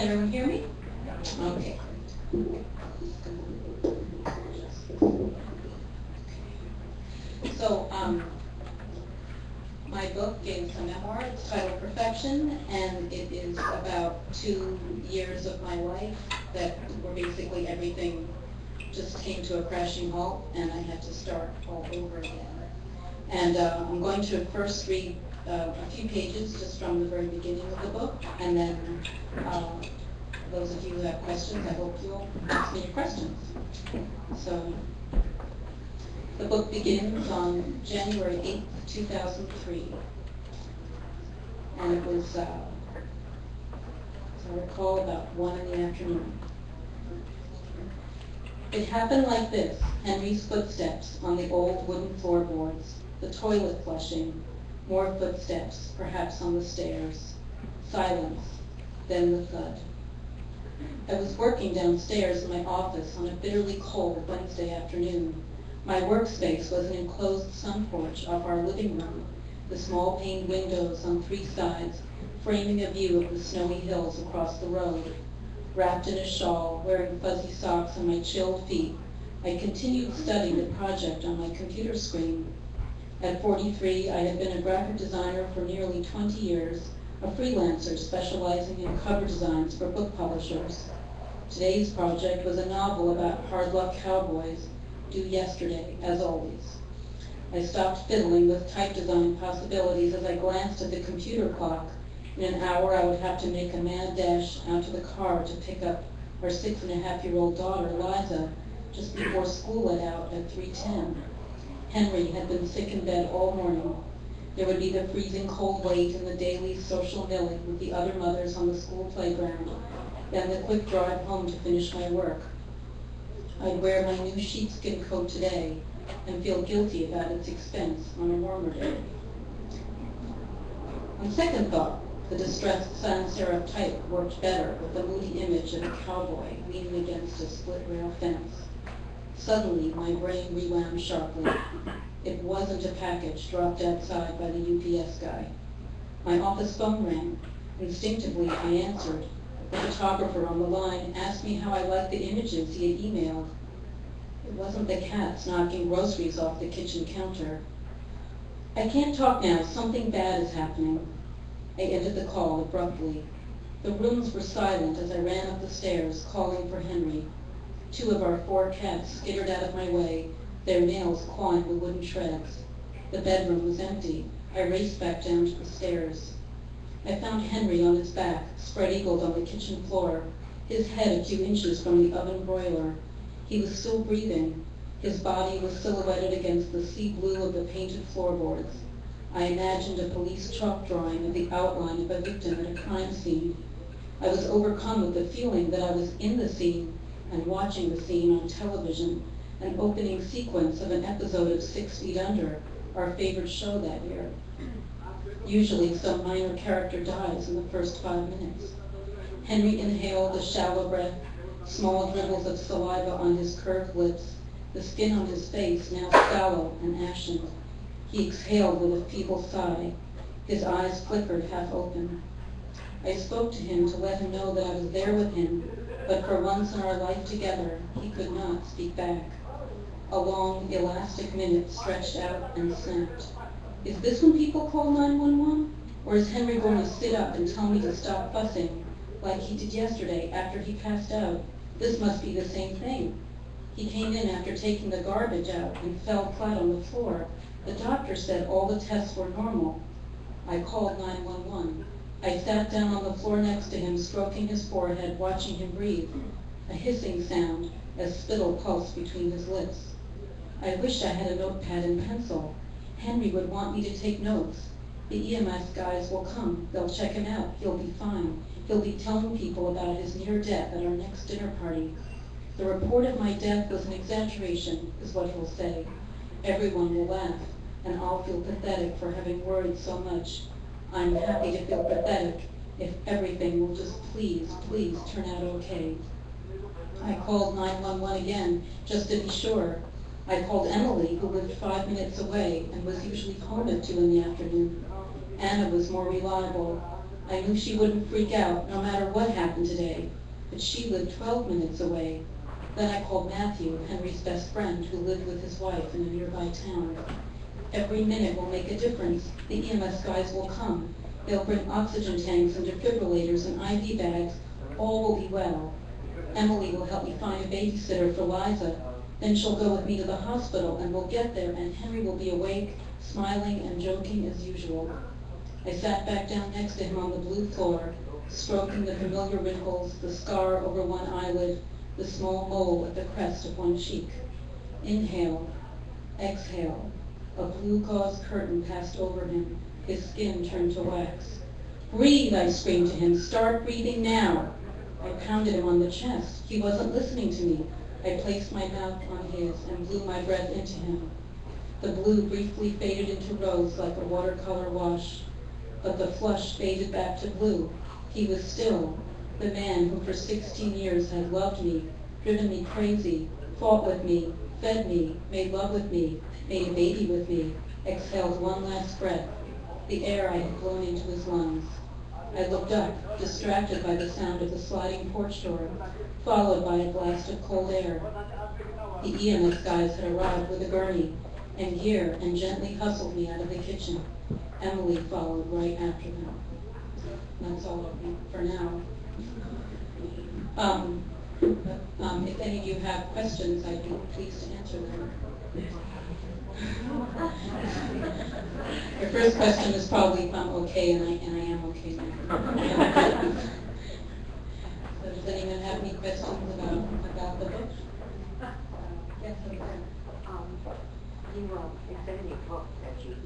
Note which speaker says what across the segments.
Speaker 1: Can everyone hear me? Okay. So, my book is a memoir. It's titled Perfection, and it is about 2 years of my life that were basically everything just came to a crashing halt, and I had to start all over again. And I'm going to first read a few pages just from the very beginning of the book, and then those of you who have questions, I hope you'll ask me your questions. So, the book begins on January 8th, 2003, and it was, as I recall, about 1 in the afternoon. It happened like this: Henry's footsteps on the old wooden floorboards, the toilet flushing, more footsteps, perhaps on the stairs, silence, then the thud. I was working downstairs in my office on a bitterly cold Wednesday afternoon. My workspace was an enclosed sun porch off our living room, the small paned windows on 3 sides framing a view of the snowy hills across the road. Wrapped in a shawl, wearing fuzzy socks on my chilled feet, I continued studying the project on my computer screen. At 43, I had been a graphic designer for nearly 20 years, a freelancer specializing in cover designs for book publishers. Today's project was a novel about hard-luck cowboys, due yesterday, as always. I stopped fiddling with type design possibilities as I glanced at the computer clock. In an hour, I would have to make a mad dash out to the car to pick up our 6.5-year-old daughter, Liza, just before school let out at 3:10. Henry had been sick in bed all morning. There would be the freezing cold wait in the daily social milling with the other mothers on the school playground, then the quick drive home to finish my work. I'd wear my new sheepskin coat today and feel guilty about its expense on a warmer day. On second thought, the distressed sans serif type worked better with the moody image of a cowboy leaning against a split-rail fence. Suddenly, my brain rewound sharply. It wasn't a package dropped outside by the UPS guy. My office phone rang. Instinctively, I answered. The photographer on the line asked me how I liked the images he had emailed. It wasn't the cats knocking groceries off the kitchen counter. I can't talk now. Something bad is happening. I ended the call abruptly. The rooms were silent as I ran up the stairs, calling for Henry. 2 of our 4 cats skittered out of my way, their nails clawing the wooden shreds. The bedroom was empty. I raced back down to the stairs. I found Henry on his back, spread-eagled on the kitchen floor, his head a few inches from the oven broiler. He was still breathing. His body was silhouetted against the sea blue of the painted floorboards. I imagined a police chalk drawing of the outline of a victim at a crime scene. I was overcome with the feeling that I was in the scene and watching the scene on television, an opening sequence of an episode of 6 Feet Under, our favorite show that year. Usually, some minor character dies in the first 5 minutes. Henry inhaled a shallow breath, small dribbles of saliva on his curved lips, the skin on his face now sallow and ashen. He exhaled with a feeble sigh. His eyes flickered half open. I spoke to him to let him know that I was there with him, but for once in our life together, he could not speak back. A long, elastic minute stretched out and snapped. Is this when people call 911? Or is Henry going to sit up and tell me to stop fussing, like he did yesterday after he passed out? This must be the same thing. He came in after taking the garbage out and fell flat on the floor. The doctor said all the tests were normal. I called 911. I sat down on the floor next to him, stroking his forehead, watching him breathe. A hissing sound as spittle pulsed between his lips. I wished I had a notepad and pencil. Henry would want me to take notes. The EMS guys will come. They'll check him out. He'll be fine. He'll be telling people about his near death at our next dinner party. The report of my death was an exaggeration, is what he'll say. Everyone will laugh, and I'll feel pathetic for having worried so much. I'm happy to feel pathetic if everything will just please turn out okay. I called 911 again, just to be sure. I called Emily, who lived 5 minutes away and was usually home at 2 in the afternoon. Anna was more reliable. I knew she wouldn't freak out no matter what happened today, but she lived 12 minutes away. Then I called Matthew, Henry's best friend, who lived with his wife in a nearby town. Every minute will make a difference. The EMS guys will come. They'll bring oxygen tanks and defibrillators and IV bags. All will be well. Emily will help me find a babysitter for Liza. Then she'll go with me to the hospital, and we'll get there, and Henry will be awake, smiling and joking as usual. I sat back down next to him on the blue floor, stroking the familiar wrinkles, the scar over one eyelid, the small mole at the crest of one cheek. Inhale, exhale. A blue gauze curtain passed over him. His skin turned to wax. Breathe, I screamed to him. Start breathing now. I pounded him on the chest. He wasn't listening to me. I placed my mouth on his and blew my breath into him. The blue briefly faded into rose like a watercolor wash, but the flush faded back to blue. He was still the man who for 16 years had loved me, driven me crazy, fought with me, fed me, made love with me, made a baby with me, exhaled one last breath, the air I had blown into his lungs. I looked up, distracted by the sound of the sliding porch door, followed by a blast of cold air. The EMS guys had arrived with a gurney and gear and gently hustled me out of the kitchen. Emily followed right after them. That's all for now. If any of you have questions, I'd be pleased to answer them. Your first question is probably if I'm okay, and I am okay now. So does anyone have any questions about the book? Yes, okay.
Speaker 2: You said in your book that you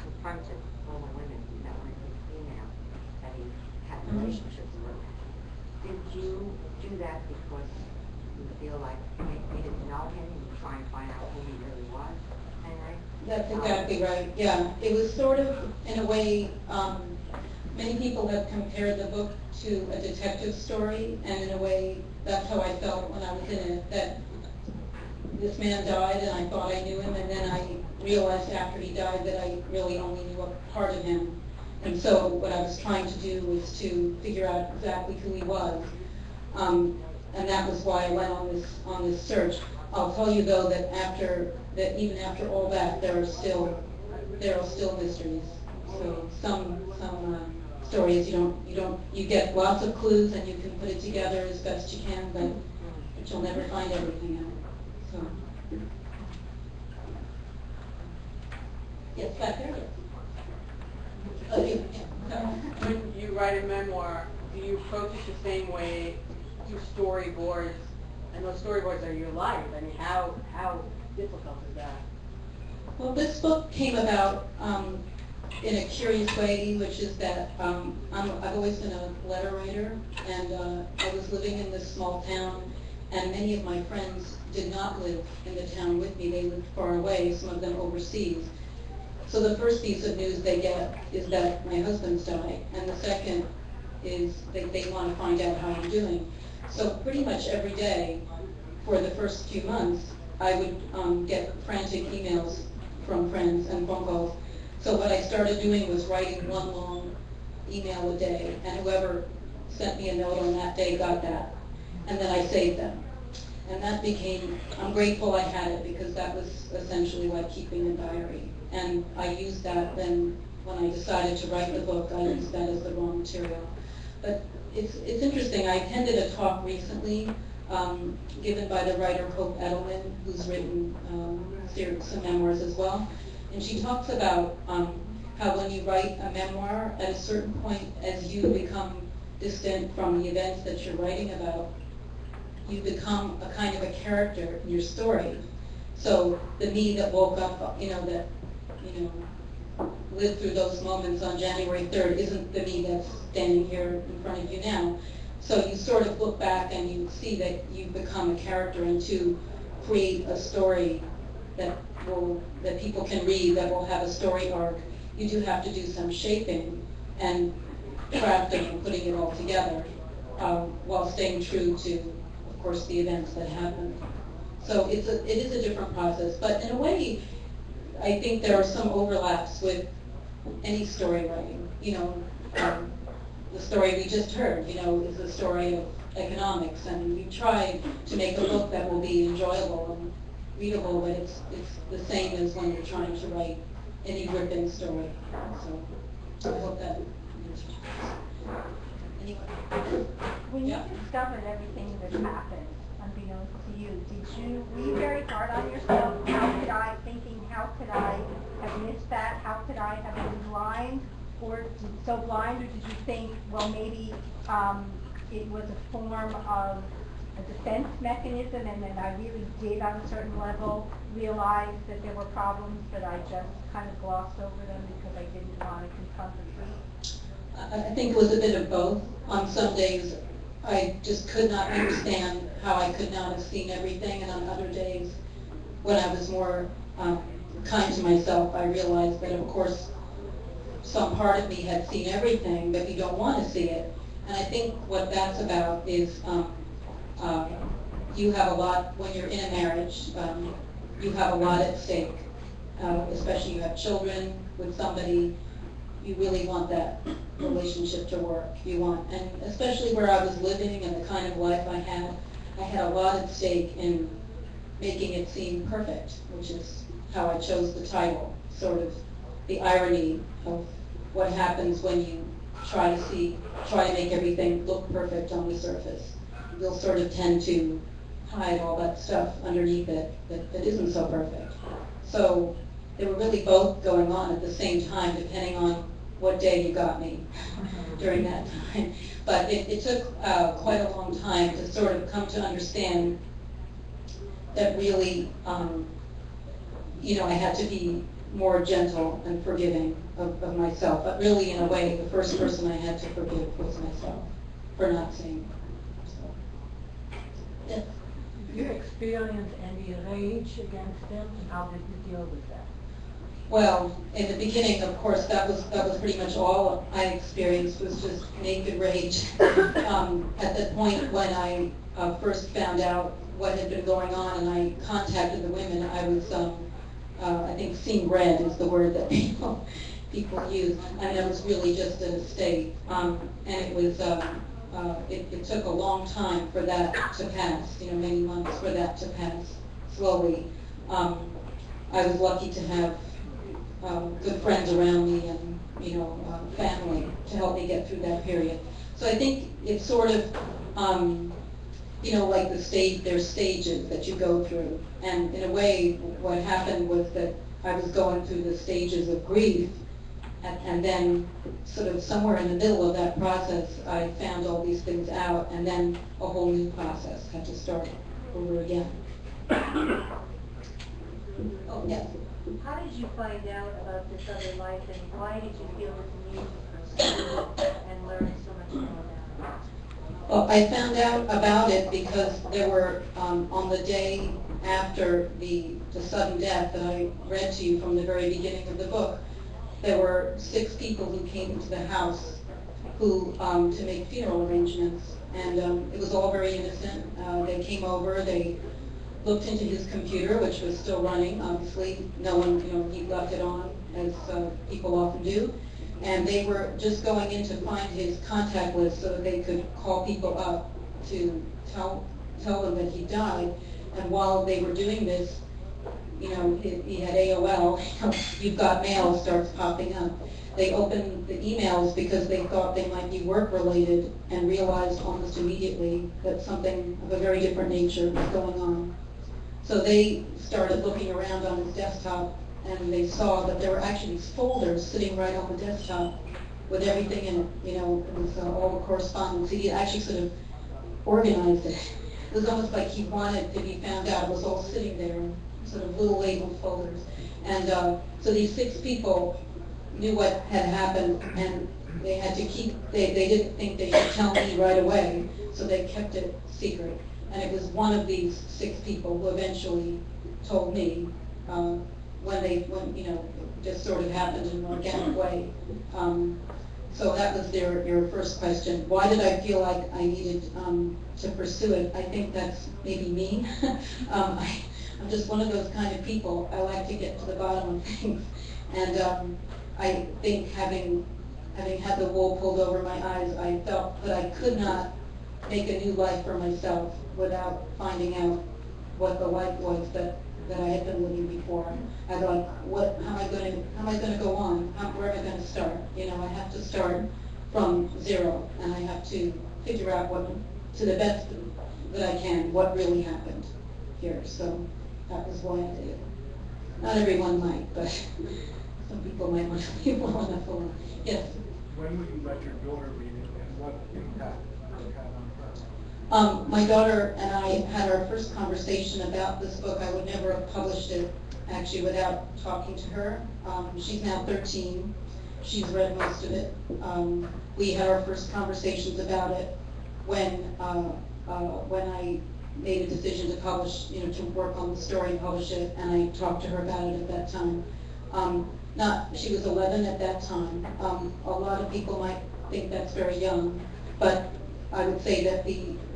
Speaker 2: confronted all the women that were female that you had relationships with. Did you do that because you feel like they didn't know him and you try and find out who he really was?
Speaker 1: That's exactly right, yeah. It was sort of, in a way, many people have compared the book to a detective story, and in a way, that's how I felt when I was in it, that this man died and I thought I knew him, and then I realized after he died that I really only knew a part of him. And so what I was trying to do was to figure out exactly who he was. And that was why I went on this search. I'll tell you though that even after all that, there are still mysteries. So some stories you get lots of clues and you can put it together as best you can, but you'll never find everything out. So yes, back there.
Speaker 3: When you write a memoir, do you approach it the same way through storyboards? And those storyboards are your life. I mean, how difficult is that?
Speaker 1: Well, this book came about in a curious way, which is that I've always been a letter writer, and I was living in this small town, and many of my friends did not live in the town with me. They lived far away, some of them overseas. So the first piece of news they get is that my husband's died, and the second is they want to find out how I'm doing. So pretty much every day for the first few months, I would get frantic emails from friends and phone calls. So what I started doing was writing one long email a day, and whoever sent me a note on that day got that. And then I saved them. And that became, I'm grateful I had it, because that was essentially like keeping a diary. And I used that then when I decided to write the book, I used that as the raw material. But it's interesting, I attended a talk recently given by the writer Hope Edelman, who's written some memoirs as well. And she talks about how when you write a memoir, at a certain point, as you become distant from the events that you're writing about, you become a kind of a character in your story. So the me that woke up, lived through those moments on January 3rd isn't the me that's standing here in front of you now. So you sort of look back and you see that you've become a character, and to create a story that people can read, that will have a story arc, you do have to do some shaping and crafting and putting it all together while staying true to, of course, the events that happened. So it is a different process, but in a way, I think there are some overlaps with any story writing. the story we just heard, is a story of economics, and we tried to make a book that will be enjoyable and readable, but it's the same as when you're trying to write any gripping story. So I hope that answers. Anyway.
Speaker 4: When you
Speaker 1: Yeah.
Speaker 4: discovered everything that happened, unbeknownst to you, were you very hard on yourself? How could I have missed that? How could I have been blind? Or so blind, or did you think, well, maybe it was a form of a defense mechanism, and then I really did, on a certain level, realize that there were problems, but I just kind of glossed over them because I didn't want to confront the truth?
Speaker 1: I think it was a bit of both. On some days, I just could not understand how I could not have seen everything, and on other days, when I was more kind to myself, I realized that, of course, some part of me had seen everything, but you don't want to see it. And I think what that's about is you have a lot, when you're in a marriage, you have a lot at stake. Especially you have children with somebody, you really want that relationship to work. And especially where I was living and the kind of life I had a lot at stake in making it seem perfect, which is how I chose the title, sort of the irony of what happens when you try to make everything look perfect on the surface. You'll sort of tend to hide all that stuff underneath it that isn't so perfect. So they were really both going on at the same time, depending on what day you got me during that time. But it took quite a long time to sort of come to understand that really, I had to be more gentle and forgiving of myself. But really, in a way, the first person I had to forgive was myself for not seeing. So, yes.
Speaker 5: Did you experience any rage against them, and how did you deal with that?
Speaker 1: Well, in the beginning, of course, that was pretty much all I experienced was just naked rage. At the point when I first found out what had been going on, and I contacted the women, I was, I think, seeing red is the word that people use. I mean, I was really just in a state, and it was. It took a long time for that to pass. Many months for that to pass slowly. I was lucky to have good friends around me and family to help me get through that period. So I think it's sort of like there's stages that you go through, and in a way what happened was that I was going through the stages of grief, and then sort of somewhere in the middle of that process I found all these things out, and then a whole new process had to start over again. Oh, yes.
Speaker 4: How did you find out about this other life, and why did you feel this need to pursue it and learn so much more about it?
Speaker 1: Well, I found out about it because there were, on the day after the sudden death that I read to you from the very beginning of the book, there were 6 people who came into the house who to make funeral arrangements, and it was all very innocent. They came over, they looked into his computer, which was still running, obviously. No one, he left it on, as people often do. And they were just going in to find his contact list so that they could call people up to tell them that he died. And while they were doing this, he had AOL, you've got mail starts popping up. They opened the emails because they thought they might be work-related and realized almost immediately that something of a very different nature was going on. So they started looking around on his desktop, and they saw that there were actually these folders sitting right on the desktop with everything in it. It was all the correspondence. He actually sort of organized it. It was almost like he wanted to be found out. It was all sitting there in sort of little labeled folders. And so these 6 people knew what had happened, and they had to they didn't think they should tell me right away, so they kept it secret. And it was one of these 6 people who eventually told me when it just sort of happened in an organic way. So that was your first question. Why did I feel like I needed to pursue it? I think that's maybe me. I'm just one of those kind of people. I like to get to the bottom of things. And I think having having had the wool pulled over my eyes, I felt that I could not make a new life for myself without finding out what the life was that I had been living before. I thought, how am I going to go on? Where am I going to start? You know, I have to start from zero, and I have to figure out to the best that I can, what really happened here. So that was why I did it. Not everyone might, but some people might want to be well enough alone. Yes?
Speaker 6: When would you let your daughter read it, and what impact it had on her?
Speaker 1: My daughter and I had our first conversation about this book. I would never have published it, actually, without talking to her. She's now 13. She's read most of it. We had our first conversations about it when I made a decision to publish, to work on the story and publish it, and I talked to her about it at that time. She was 11 at that time. A lot of people might think that's very young, but I would say that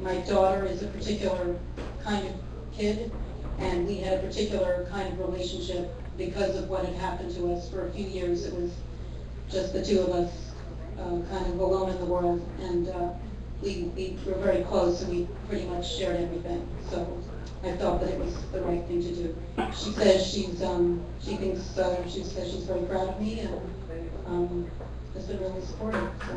Speaker 1: my daughter is a particular kind of kid, and we had a particular kind of relationship because of what had happened to us. For a few years, it was just the two of us, kind of alone in the world, and we were very close, and we pretty much shared everything. So I felt that it was the right thing to do. She says she says she's very proud of me, and has been really supportive. So.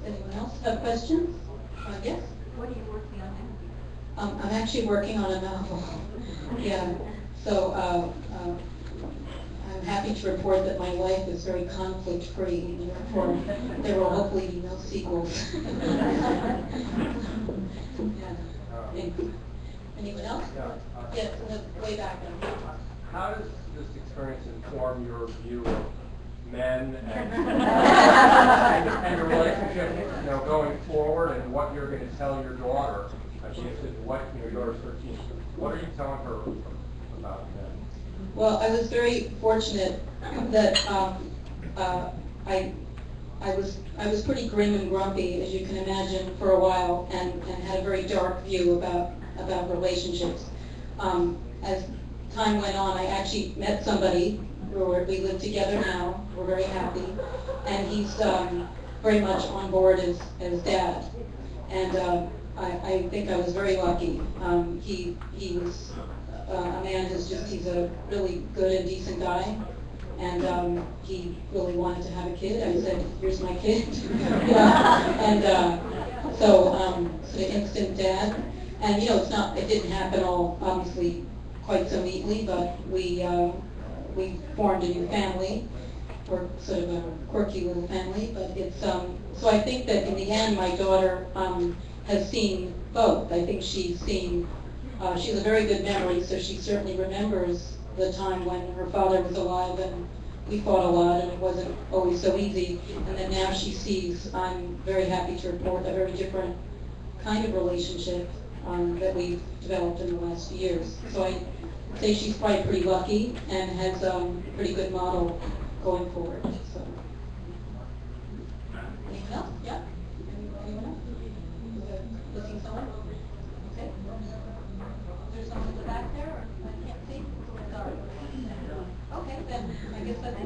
Speaker 1: Anyone else have questions? Yes?
Speaker 2: What are you working on now?
Speaker 1: I'm actually working on a novel. Yeah. So I'm happy to report that my life is very conflict-free, and therefore there will hopefully be no sequels. Yeah. Anyone else? Yes, in the way back then.
Speaker 7: How does this experience inform your view of men and, and your relationship, going forward, and what you're going to tell your daughter? I'd be interested in what your daughter's 13. What are you telling her about men?
Speaker 1: Well, I was very fortunate that I was pretty grim and grumpy, as you can imagine, for a while, and had a very dark view about relationships. As time went on, I actually met somebody. We live together now. We're very happy, and he's very much on board as dad. And I think I was very lucky. He was a man he's a really good and decent guy, and he really wanted to have a kid. I said, "Here's my kid," and so sort of instant dad. And it didn't happen all obviously quite so neatly, but we formed a new family. We're sort of a quirky little family, but it's so I think that in the end, my daughter has seen both. I think she's seen. She has a very good memory, so she certainly remembers the time when her father was alive, and we fought a lot, and it wasn't always so easy. And then now she sees. I'm very happy to report a very different kind of relationship that we've developed in the last few years. So I say she's probably pretty lucky and has a pretty good model going forward. So. Anyone else? Yeah? Anyone else? Looking somewhere? Okay. Is there someone in the back there? Or I can't see. Sorry. Okay, then I guess that's it.